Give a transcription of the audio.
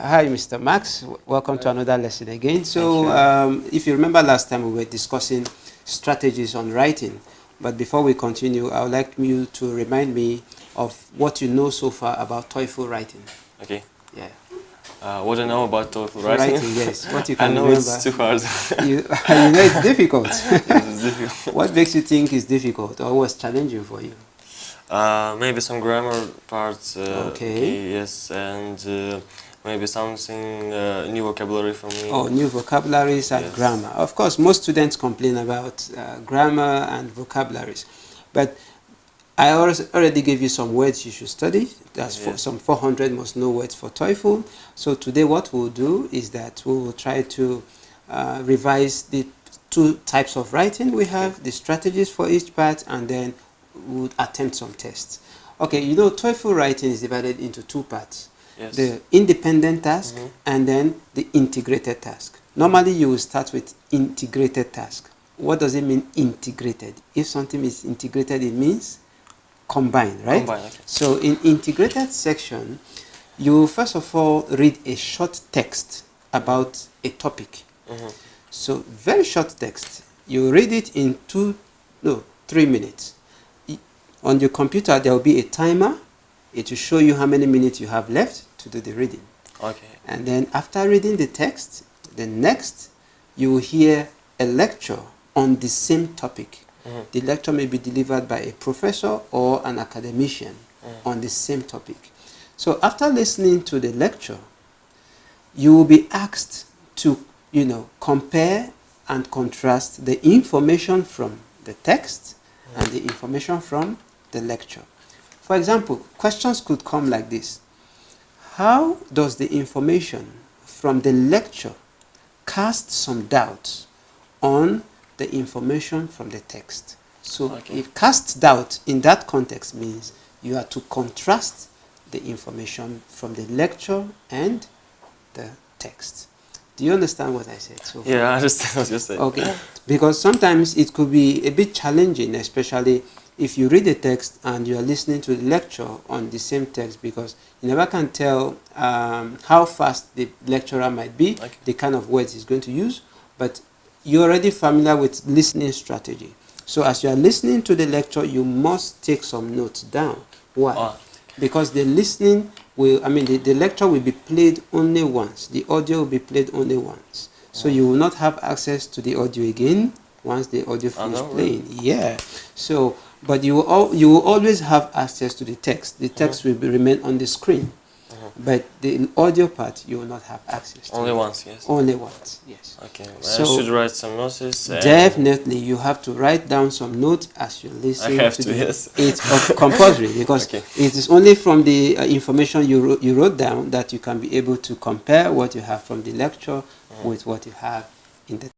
Hi, Mr. Max. Welcome to another lesson again. So, if you remember last time we were discussing strategies on writing, but before we continue, I would like you to remind me of what you know so far about TOEFL writing. Okay. Yeah. What I know about TOEFL writing? Yes. What you can I know remember. it's too hard. you know it's difficult. It's difficult. What makes you think it's difficult or was challenging for you? Maybe some grammar parts. Okay. Yes, and maybe something new vocabulary for me. Oh, new vocabularies and Yes. grammar. Of course, most students complain about grammar and vocabularies, but I already gave you some words you should study. That's Yes. some 400 must know words for TOEFL. So today what we'll do is that we will try to revise the two types of writing we have, the strategies for each part, and then we'll attempt some tests. Okay, you know TOEFL writing is divided into two parts. Yes. The independent task and then the integrated task. Normally you will start with integrated task. What does it mean integrated? If something is integrated, it means combined, right? Combined, okay. So in integrated section, you first of all read a short text about a topic. So very short text. You read it in 3 minutes. On your computer, there will be a timer. It will show you how many minutes you have left to do the reading. Okay. And then after reading the text, the next you will hear a lecture on the same topic. The lecture may be delivered by a professor or an academician on the same topic. So after listening to the lecture, you will be asked to, compare and contrast the information from the text and the information from the lecture. For example, questions could come like this. How does the information from the lecture cast some doubt on the information from the text? So if cast doubt in that context means you are to contrast the information from the lecture and the text. Do you understand what I said so far? Yeah, I understand what you said. Okay, because sometimes it could be a bit challenging, especially if you read the text and you are listening to the lecture on the same text, because you never can tell how fast the lecturer might be, the kind of words he's going to use, but you're already familiar with listening strategy. So as you are listening to the lecture, you must take some notes down. Why? Because the listening will, the lecture will be played only once. The audio will be played only once. So you will not have access to the audio again once the audio finishes playing. Yeah. So, but you will always have access to the text. The text will remain on the screen. But the audio part, you will not have access to. Only once, yes. Only once, yes. Okay. So I should write some notes. Definitely, you have to write down some notes as you listen. I have to, yes. It's compulsory because it is only from the information you wrote down that you can be able to compare what you have from the lecture with what you have in the